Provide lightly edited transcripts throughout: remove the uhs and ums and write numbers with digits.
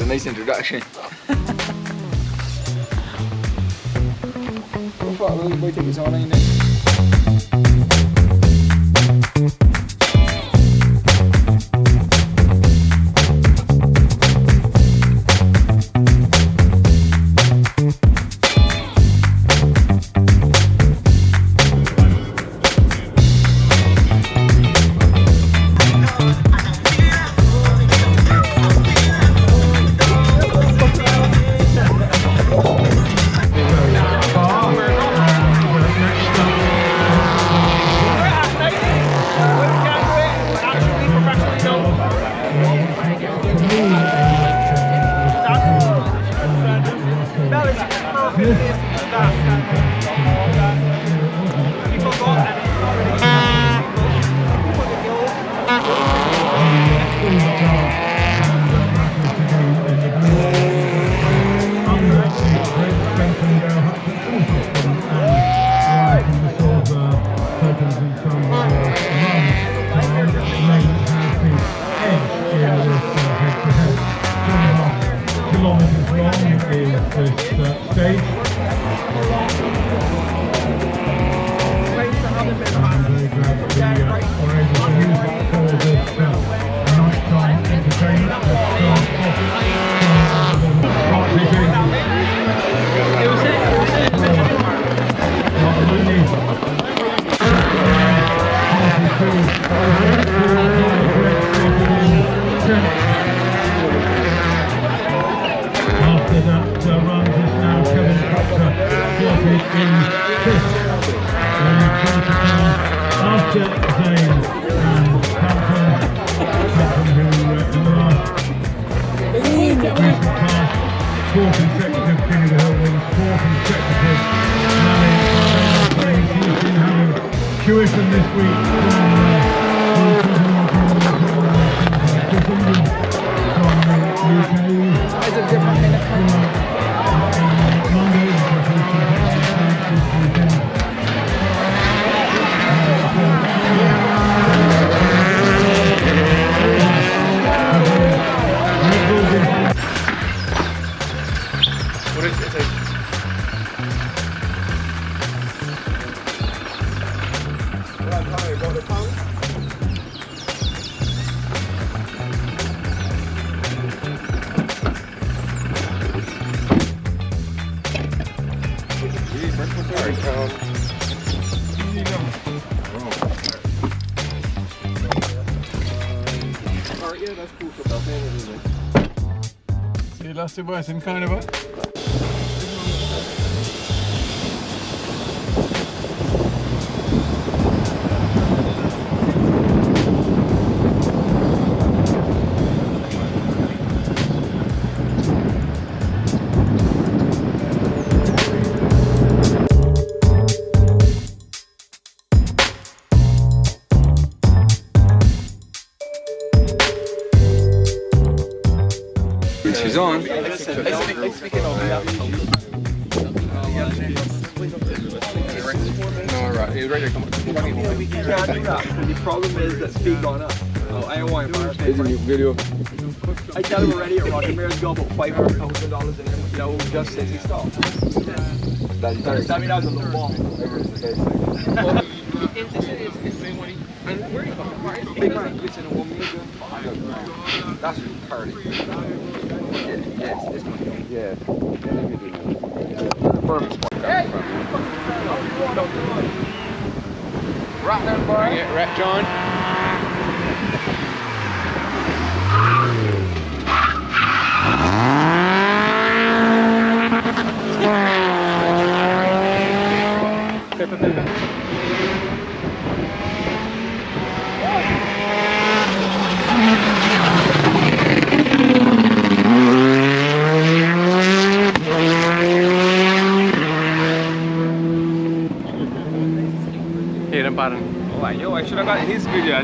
a nice introduction. We'll take his online then. Tuition this week It's a different kind of What is it? See, that's the boys in Carnival. She's on. Alright, you're ready to come on. We can't do that. The problem is that speed gone up. Oh, I don't want to There's a new video. I tell him already at Roger Mayor's got about $500,000 in him, you know, just since he stopped. That means that was a little ball. And where are you from? Big man, it's in a 1 million. That's party. Yeah, it's money. Yeah. Perfect spot. Hey! Right there, boy. Yeah, right, John. Oh, I should have got his video.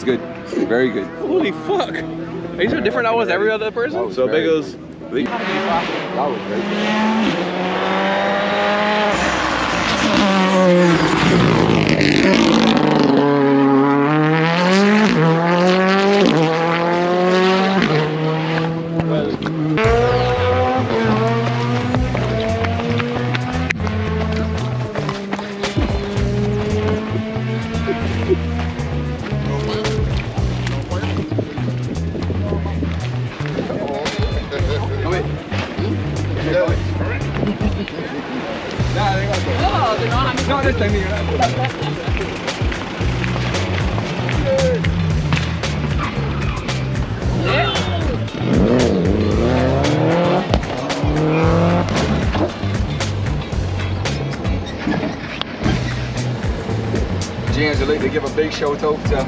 was good. Very good. Holy fuck. Are you so different than I was every other person? So big as. That was very good. No, this time James, I'd like to give a big shout out to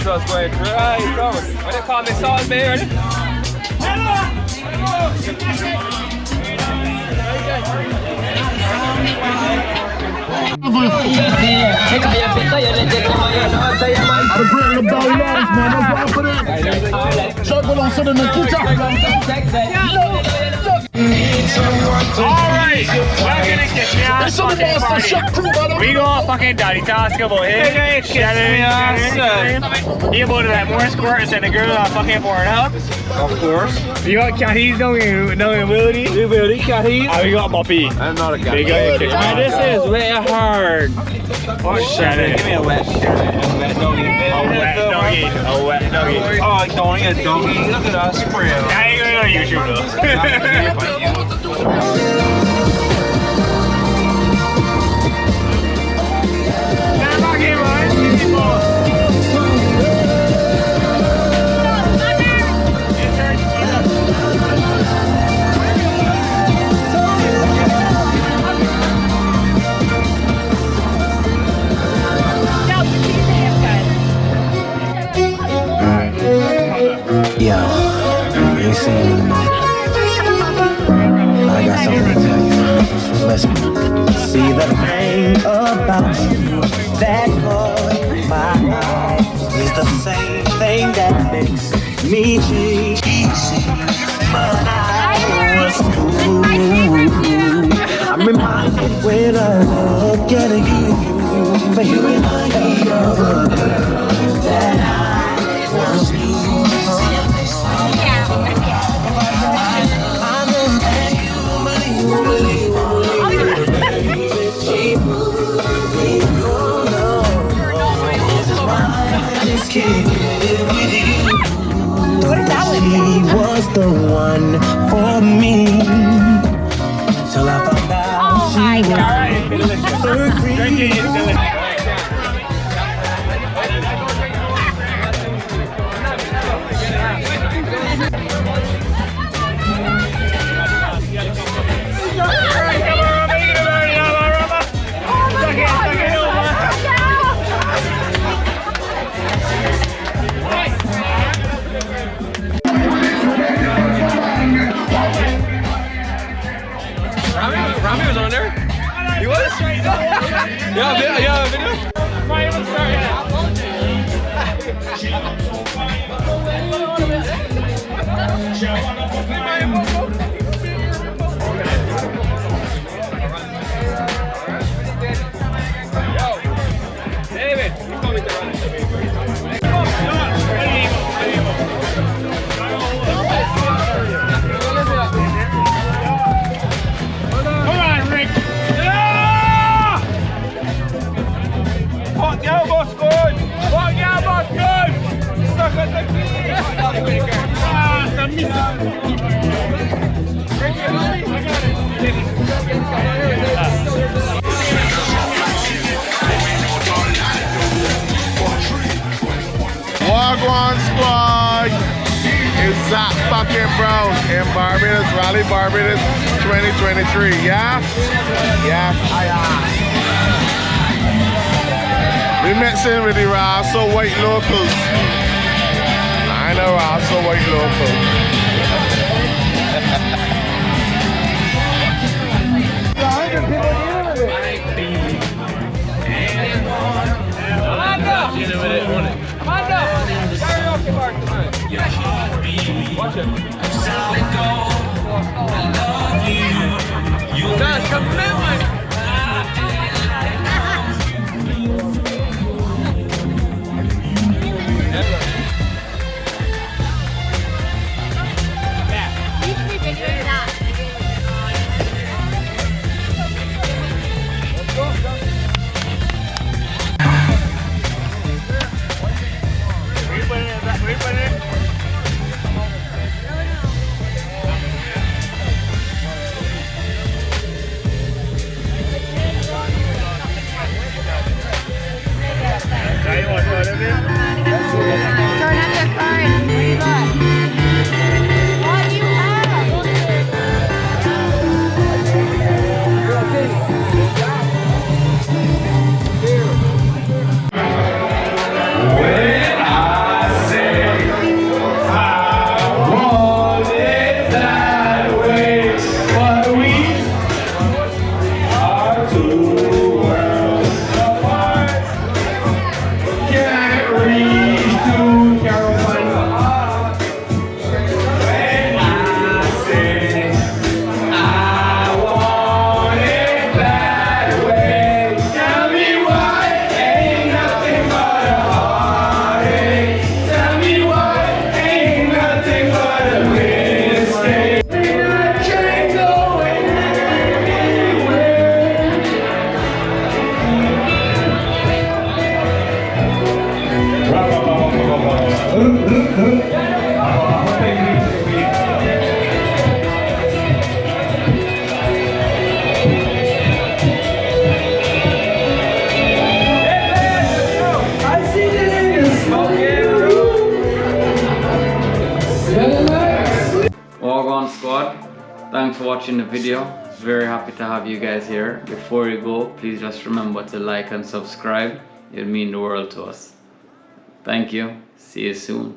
just going right down. What do you call me, Salt Bay, ready? Alright, we're gonna get you on fucking party. We go fucking daddy task about it. You go to that more squirts and the girl that fucking pouring up. Of course. You got catties, no ability. Ability, catties. And we got Moppy. I'm not a guy. Big guy. Man, this is way hard. Oh, shut it. Give me a wet shirt and a wet doggy. A wet doggy. A wet doggy. Oh, don't get doggy. Look at us spray. I ain't going on YouTube though. Yo, I ain't seen you in a minute. I got something to tell you. Listen. See the thing about you, that caught my eye, is the same thing that makes me cheesy. But I was fooled. I'm reminded when I look at you. But you remind me of a girl that I once knew. I know that you won't believe she moved me. Oh no, this is why I just can't live with you. She was the one for me till I found out she was the free. Rami was on there? He was? Yeah, video? Right, let's start it. David, you told me to run this. Come on, Rick. Hot girl, boss, good! Hot girl, boss, good! Stuck at the key! Ah, some Gwan Squad is Zach fucking Brown in Barbados, Rally Barbados 2023. Yeah? Yeah. We mixing with the Raso white locals. I know Raso white locals. Karaoke bar tonight. Watch it. That's commitment. Gwan Squad, thanks for watching the video. Very happy to have you guys here. Before you go, please just remember to like and subscribe. It'll mean the world to us. Thank you. See you soon.